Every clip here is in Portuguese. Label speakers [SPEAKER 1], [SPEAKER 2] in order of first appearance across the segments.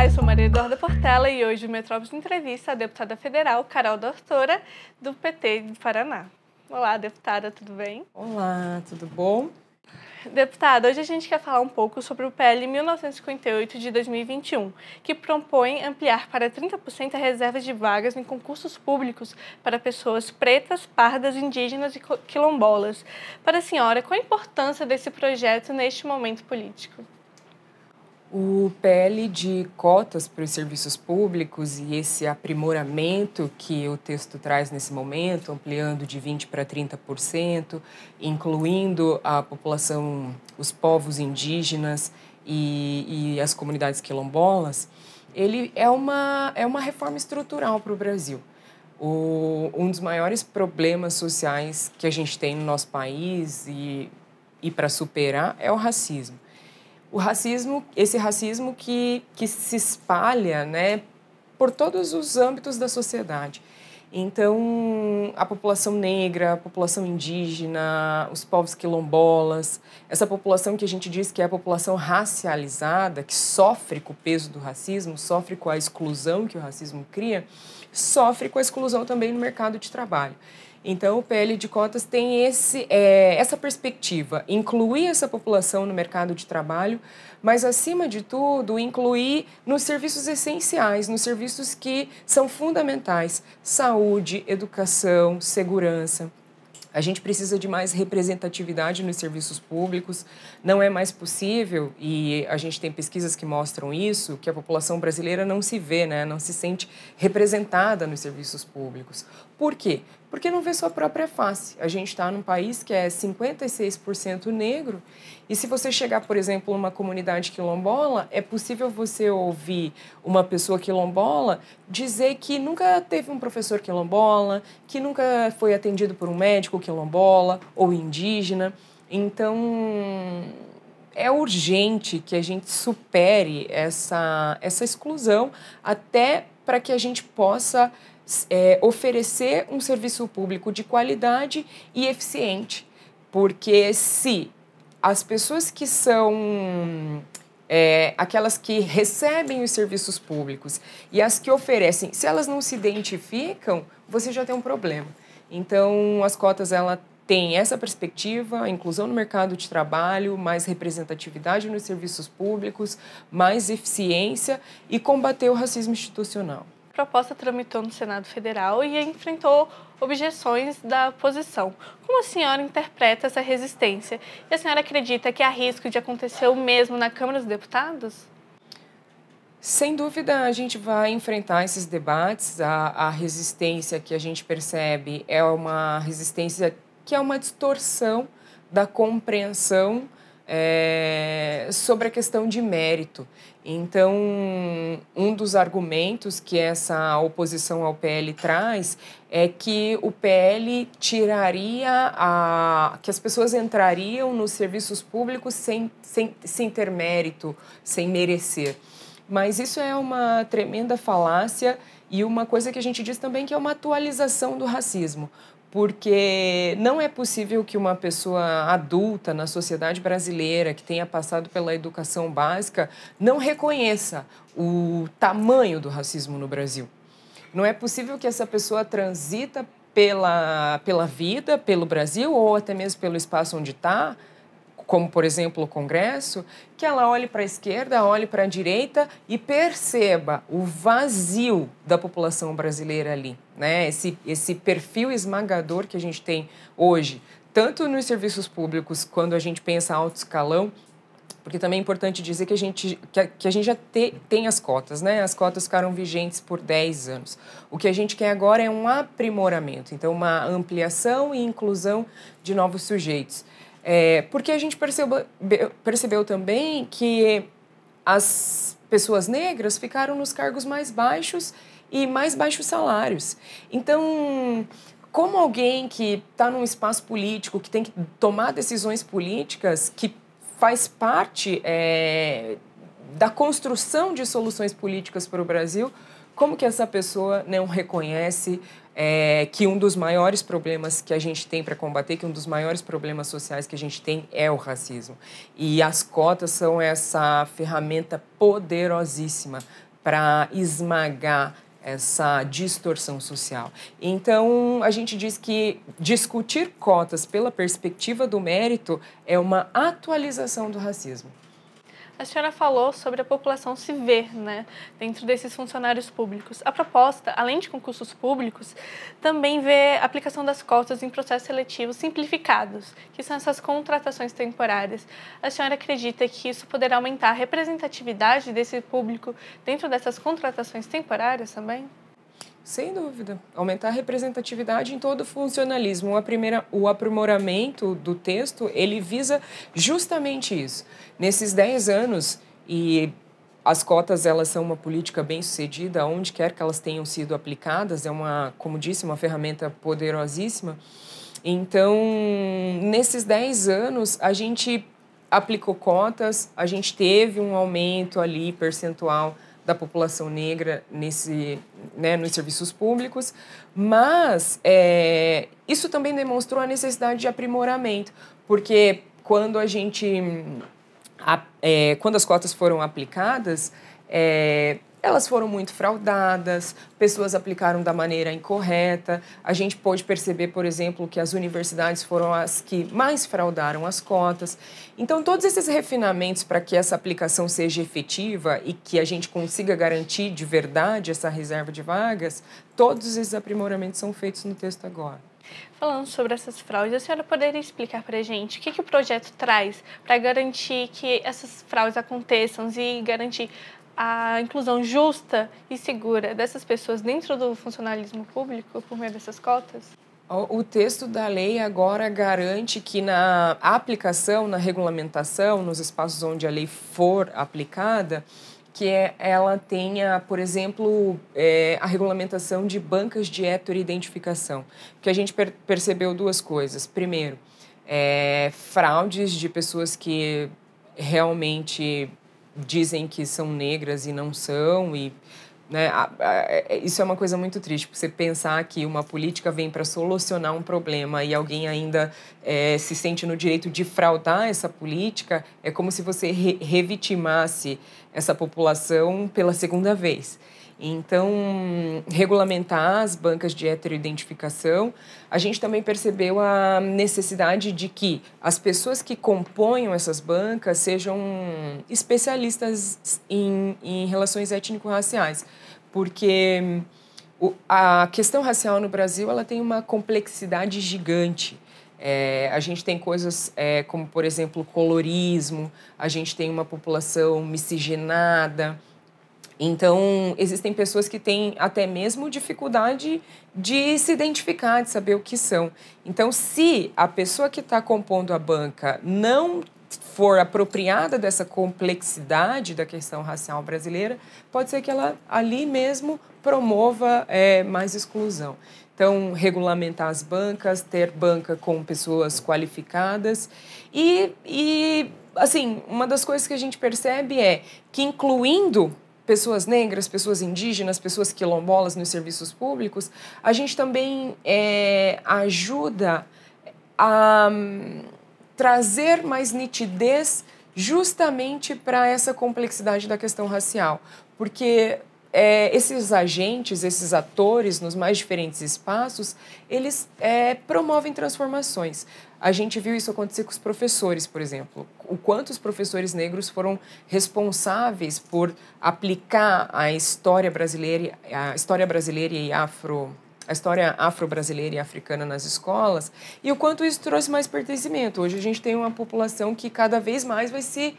[SPEAKER 1] eu sou Maria Eduarda Portela e hoje o Metrópolis entrevista a deputada federal Carol Dortora, do PT de Paraná. Olá, deputada, tudo bem?
[SPEAKER 2] Olá, tudo bom?
[SPEAKER 1] Deputada, hoje a gente quer falar um pouco sobre o PL 1958 de 2021, que propõe ampliar para 30% a reserva de vagas em concursos públicos para pessoas pretas, pardas, indígenas e quilombolas. Para a senhora, qual a importância desse projeto neste momento político?
[SPEAKER 2] O PL de cotas para os serviços públicos e esse aprimoramento que o texto traz nesse momento, ampliando de 20% para 30%, incluindo a população, os povos indígenas e as comunidades quilombolas, ele é uma reforma estrutural para o Brasil. Um dos maiores problemas sociais que a gente tem no nosso país e para superar é o racismo. Esse racismo que se espalha, né, por todos os âmbitos da sociedade. Então, a população negra, a população indígena, os povos quilombolas, essa população que a gente diz que é a população racializada, que sofre com o peso do racismo, sofre com a exclusão que o racismo cria, sofre com a exclusão também no mercado de trabalho. Então, o PL de cotas tem essa perspectiva, incluir essa população no mercado de trabalho, mas, acima de tudo, incluir nos serviços essenciais, nos serviços que são fundamentais: saúde, educação, segurança. A gente precisa de mais representatividade nos serviços públicos. Não é mais possível, e a gente tem pesquisas que mostram isso, que a população brasileira não se vê, né, não se sente representada nos serviços públicos. Por quê? Porque não vê sua própria face. A gente está num país que é 56% negro, e se você chegar, por exemplo, numa comunidade quilombola, é possível você ouvir uma pessoa quilombola dizer que nunca teve um professor quilombola, que nunca foi atendido por um médico quilombola ou indígena. Então, é urgente que a gente supere essa exclusão, até para que a gente possa oferecer um serviço público de qualidade e eficiente. Porque se as pessoas que são aquelas que recebem os serviços públicos e as que oferecem, se elas não se identificam, você já tem um problema. Então, as cotas, ela tem essa perspectiva: inclusão no mercado de trabalho, mais representatividade nos serviços públicos, mais eficiência e combater o racismo institucional.
[SPEAKER 1] A proposta tramitou no Senado Federal e enfrentou objeções da oposição. Como a senhora interpreta essa resistência? E a senhora acredita que há risco de acontecer o mesmo na Câmara dos Deputados?
[SPEAKER 2] Sem dúvida, a gente vai enfrentar esses debates. A resistência que a gente percebe é uma resistência que é uma distorção da compreensão sobre a questão de mérito. Então, um dos argumentos que essa oposição ao PL traz é que o PL tiraria que as pessoas entrariam nos serviços públicos sem ter mérito, sem merecer. Mas isso é uma tremenda falácia e uma coisa que a gente diz também que é uma atualização do racismo. Porque não é possível que uma pessoa adulta na sociedade brasileira, que tenha passado pela educação básica, não reconheça o tamanho do racismo no Brasil. Não é possível que essa pessoa transita pela vida, pelo Brasil, ou até mesmo pelo espaço onde está, como, por exemplo, o Congresso, que ela olhe para a esquerda, olhe para a direita e perceba o vazio da população brasileira ali, né? Esse perfil esmagador que a gente tem hoje, tanto nos serviços públicos, quando a gente pensa alto escalão, porque também é importante dizer que a gente já tem as cotas, né? As cotas ficaram vigentes por 10 anos. O que a gente quer agora é um aprimoramento, então uma ampliação e inclusão de novos sujeitos. Porque a gente percebeu também que as pessoas negras ficaram nos cargos mais baixos e mais baixos salários. Então, como alguém que está num espaço político, que tem que tomar decisões políticas, que faz parte da construção de soluções políticas para o Brasil, como que essa pessoa não reconhece que um dos maiores problemas que a gente tem para combater, que um dos maiores problemas sociais que a gente tem é o racismo. E as cotas são essa ferramenta poderosíssima para esmagar essa distorção social. Então, a gente diz que discutir cotas pela perspectiva do mérito é uma atualização do racismo.
[SPEAKER 1] A senhora falou sobre a população se ver, né, dentro desses funcionários públicos. A proposta, além de concursos públicos, também vê a aplicação das cotas em processos seletivos simplificados, que são essas contratações temporárias. A senhora acredita que isso poderá aumentar a representatividade desse público dentro dessas contratações temporárias também?
[SPEAKER 2] Sem dúvida. Aumentar a representatividade em todo o funcionalismo. O aprimoramento do texto, ele visa justamente isso. Nesses 10 anos, e as cotas elas são uma política bem-sucedida, onde quer que elas tenham sido aplicadas, é uma, como disse, uma ferramenta poderosíssima. Então, nesses 10 anos, a gente aplicou cotas, a gente teve um aumento ali percentual da população negra nos serviços públicos, mas isso também demonstrou a necessidade de aprimoramento, porque quando quando as cotas foram aplicadas, elas foram muito fraudadas, pessoas aplicaram da maneira incorreta. A gente pôde perceber, por exemplo, que as universidades foram as que mais fraudaram as cotas. Então, todos esses refinamentos para que essa aplicação seja efetiva e que a gente consiga garantir de verdade essa reserva de vagas, todos esses aprimoramentos são feitos no texto agora.
[SPEAKER 1] Falando sobre essas fraudes, a senhora poderia explicar para a gente o que o projeto traz para garantir que essas fraudes aconteçam e garantir a inclusão justa e segura dessas pessoas dentro do funcionalismo público por meio dessas cotas?
[SPEAKER 2] O texto da lei agora garante que na aplicação, na regulamentação, nos espaços onde a lei for aplicada, que ela tenha, por exemplo, a regulamentação de bancas de heteroidentificação. Porque a gente percebeu duas coisas. Primeiro, fraudes de pessoas que realmente dizem que são negras e não são, e né, isso é uma coisa muito triste, você pensar que uma política vem para solucionar um problema e alguém ainda se sente no direito de fraudar essa política, é como se você revitimasse essa população pela segunda vez. Então, regulamentar as bancas de heteroidentificação, a gente também percebeu a necessidade de que as pessoas que componham essas bancas sejam especialistas em relações étnico-raciais, porque a questão racial no Brasil ela tem uma complexidade gigante. A gente tem coisas como, por exemplo, colorismo, a gente tem uma população miscigenada. Então, existem pessoas que têm até mesmo dificuldade de se identificar, de saber o que são. Então, se a pessoa que está compondo a banca não for apropriada dessa complexidade da questão racial brasileira, pode ser que ela ali mesmo promova mais exclusão. Então, regulamentar as bancas, ter banca com pessoas qualificadas e assim, uma das coisas que a gente percebe é que incluindo pessoas negras, pessoas indígenas, pessoas quilombolas nos serviços públicos, a gente também ajuda a trazer mais nitidez justamente para essa complexidade da questão racial. Porque esses agentes, esses atores nos mais diferentes espaços, eles promovem transformações. A gente viu isso acontecer com os professores, por exemplo. O quanto os professores negros foram responsáveis por aplicar a história brasileira e a história afro-brasileira e africana nas escolas, e o quanto isso trouxe mais pertencimento. Hoje a gente tem uma população que cada vez mais vai se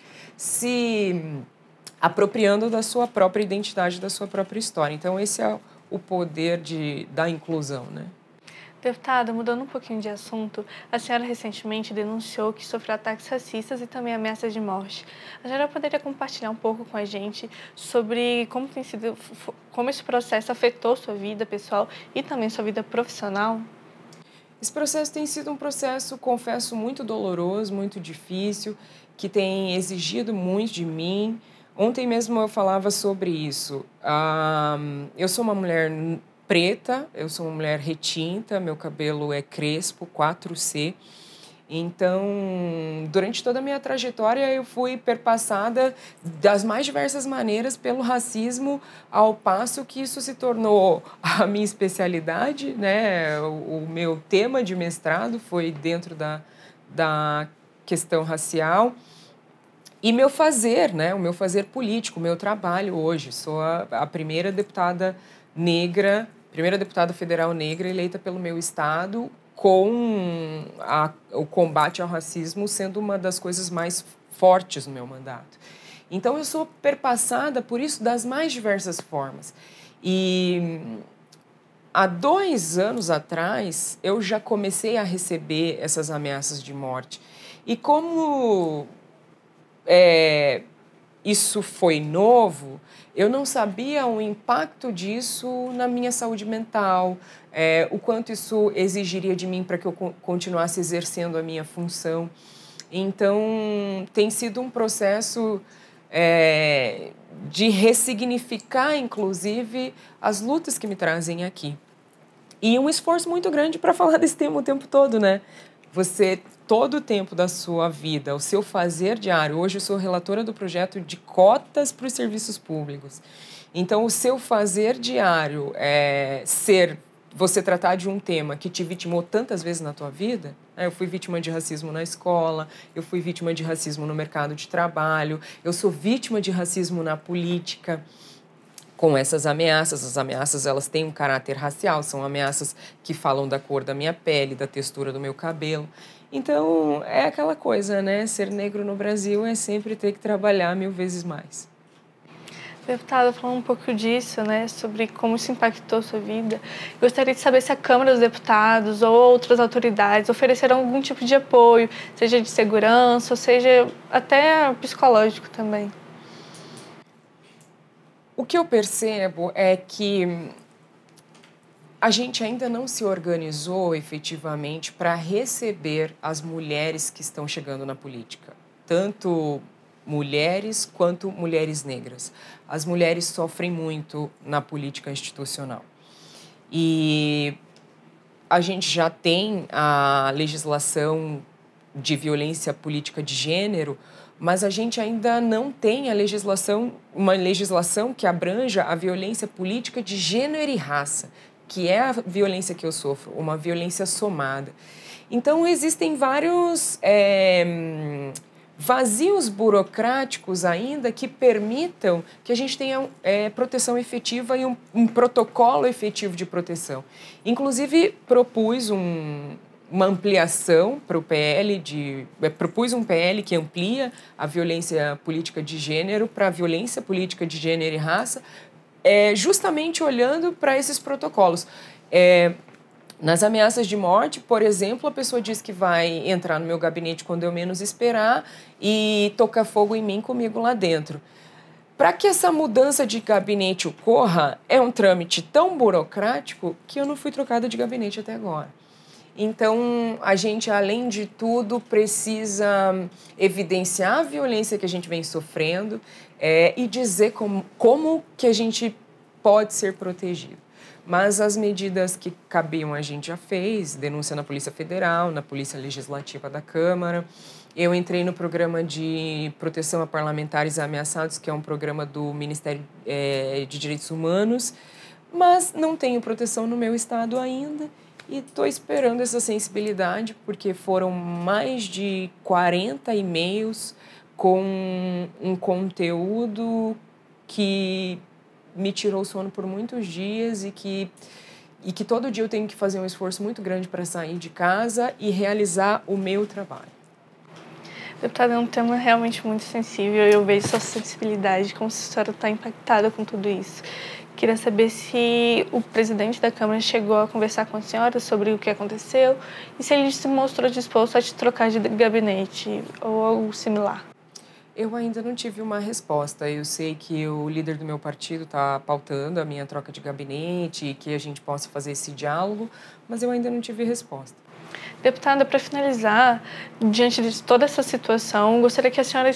[SPEAKER 2] apropriando da sua própria identidade, da sua própria história. Então, esse é o poder da inclusão, né?
[SPEAKER 1] Deputada, mudando um pouquinho de assunto, a senhora recentemente denunciou que sofreu ataques racistas e também ameaças de morte. A senhora poderia compartilhar um pouco com a gente sobre como esse processo afetou sua vida pessoal e também sua vida profissional?
[SPEAKER 2] Esse processo tem sido um processo, confesso, muito doloroso, muito difícil, que tem exigido muito de mim. Ontem mesmo eu falava sobre isso. Eu sou uma mulher preta, eu sou uma mulher retinta, meu cabelo é crespo, 4C, Então, durante toda a minha trajetória, eu fui perpassada das mais diversas maneiras pelo racismo, ao passo que isso se tornou a minha especialidade, né? O meu tema de mestrado foi dentro da questão racial. E meu fazer, né? O meu fazer político, o meu trabalho hoje. Sou a primeira deputada negra, primeira deputada federal negra eleita pelo meu estado, com o combate ao racismo sendo uma das coisas mais fortes no meu mandato. Então, eu sou perpassada por isso das mais diversas formas. E há 2 anos atrás, eu já comecei a receber essas ameaças de morte. E como isso foi novo, eu não sabia o impacto disso na minha saúde mental, o quanto isso exigiria de mim para que eu continuasse exercendo a minha função. Então, tem sido um processo de ressignificar, inclusive, as lutas que me trazem aqui. E um esforço muito grande para falar desse tema o tempo todo, né? Você, todo o tempo da sua vida, o seu fazer diário. Hoje eu sou relatora do projeto de cotas para os serviços públicos. Então, o seu fazer diário é você tratar de um tema que te vitimou tantas vezes na tua vida. Eu fui vítima de racismo na escola, eu fui vítima de racismo no mercado de trabalho, eu sou vítima de racismo na política. Com essas ameaças, as ameaças elas têm um caráter racial, são ameaças que falam da cor da minha pele, da textura do meu cabelo. Então, é aquela coisa, né? Ser negro no Brasil é sempre ter que trabalhar 1000 vezes mais.
[SPEAKER 1] Deputada, falando um pouco disso, né, sobre como isso impactou a sua vida, gostaria de saber se a Câmara dos Deputados ou outras autoridades ofereceram algum tipo de apoio, seja de segurança, ou seja até psicológico também.
[SPEAKER 2] O que eu percebo é que a gente ainda não se organizou efetivamente para receber as mulheres que estão chegando na política, tanto mulheres quanto mulheres negras. As mulheres sofrem muito na política institucional. E a gente já tem a legislação de violência política de gênero, mas a gente ainda não tem uma legislação que abranja a violência política de gênero e raça, que é a violência que eu sofro, uma violência somada. Então, existem vários vazios burocráticos ainda que permitam que a gente tenha proteção efetiva e um protocolo efetivo de proteção. Inclusive, propus uma ampliação para o PL, propus um PL que amplia a violência política de gênero para a violência política de gênero e raça, justamente olhando para esses protocolos. Nas ameaças de morte, por exemplo, a pessoa diz que vai entrar no meu gabinete quando eu menos esperar e tocar fogo em mim comigo lá dentro. Para que essa mudança de gabinete ocorra, é um trâmite tão burocrático que eu não fui trocada de gabinete até agora. Então, a gente, além de tudo, precisa evidenciar a violência que a gente vem sofrendo e dizer como que a gente pode ser protegido. Mas as medidas que cabiam a gente já fez, denúncia na Polícia Federal, na Polícia Legislativa da Câmara. Eu entrei no programa de proteção a parlamentares ameaçados, que é um programa do Ministério de Direitos Humanos, mas não tenho proteção no meu estado ainda. E estou esperando essa sensibilidade, porque foram mais de 40 e-mails com um conteúdo que me tirou o sono por muitos dias e que todo dia eu tenho que fazer um esforço muito grande para sair de casa e realizar o meu trabalho.
[SPEAKER 1] Deputada, é um tema realmente muito sensível. Eu vejo sua sensibilidade, como a senhora está impactada com tudo isso. Queria saber se o presidente da Câmara chegou a conversar com a senhora sobre o que aconteceu e se ele se mostrou disposto a te trocar de gabinete ou algo similar.
[SPEAKER 2] Eu ainda não tive uma resposta. Eu sei que o líder do meu partido está pautando a minha troca de gabinete e que a gente possa fazer esse diálogo, mas eu ainda não tive resposta.
[SPEAKER 1] Deputada, para finalizar, diante de toda essa situação, gostaria que a senhora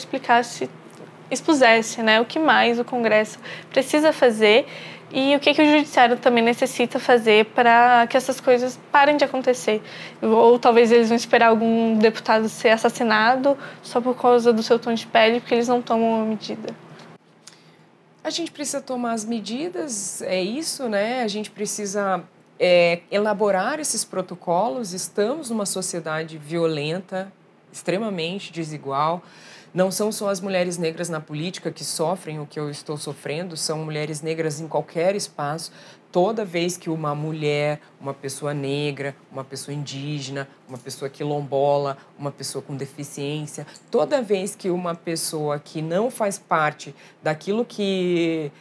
[SPEAKER 1] expusesse, né, o que mais o Congresso precisa fazer E o que o judiciário também necessita fazer para que essas coisas parem de acontecer? Ou talvez eles vão esperar algum deputado ser assassinado só por causa do seu tom de pele, porque eles não tomam uma medida.
[SPEAKER 2] A gente precisa tomar as medidas, é isso, né? A gente precisa elaborar esses protocolos. Estamos numa sociedade violenta, extremamente desigual. Não são só as mulheres negras na política que sofrem o que eu estou sofrendo, são mulheres negras em qualquer espaço. Toda vez que uma mulher, uma pessoa negra, uma pessoa indígena, uma pessoa quilombola, uma pessoa com deficiência, toda vez que uma pessoa que não faz parte daquilo que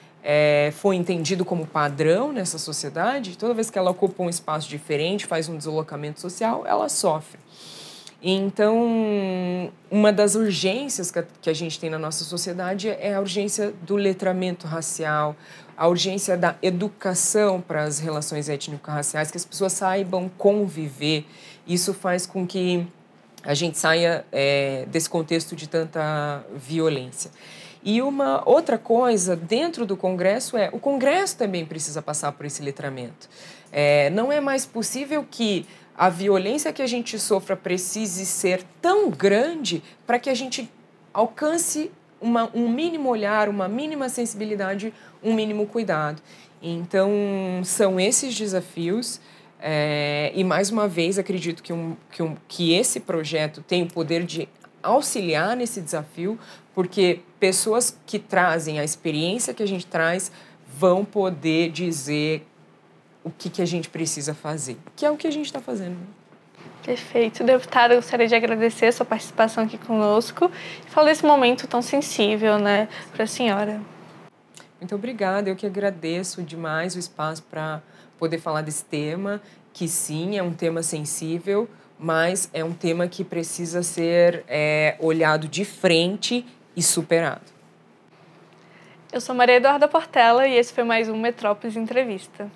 [SPEAKER 2] foi entendido como padrão nessa sociedade, toda vez que ela ocupa um espaço diferente, faz um deslocamento social, ela sofre. Então, uma das urgências que a gente tem na nossa sociedade é a urgência do letramento racial, a urgência da educação para as relações étnico-raciais, que as pessoas saibam conviver. Isso faz com que a gente saia desse contexto de tanta violência. E uma outra coisa dentro do Congresso o Congresso também precisa passar por esse letramento. Não é mais possível que a violência que a gente sofra precise ser tão grande para que a gente alcance um mínimo olhar, uma mínima sensibilidade, um mínimo cuidado. Então, são esses desafios e, mais uma vez, acredito que esse projeto tem o poder de auxiliar nesse desafio, porque pessoas que trazem a experiência que a gente traz vão poder dizer o que a gente precisa fazer, que é o que a gente está fazendo.
[SPEAKER 1] Perfeito. Deputada, eu gostaria de agradecer a sua participação aqui conosco e falar desse momento tão sensível, né, para a senhora.
[SPEAKER 2] Muito obrigada. Eu que agradeço demais o espaço para poder falar desse tema, que sim, é um tema sensível, mas é um tema que precisa ser olhado de frente e superado.
[SPEAKER 1] Eu sou Maria Eduarda Portela e esse foi mais um Metrópolis Entrevista.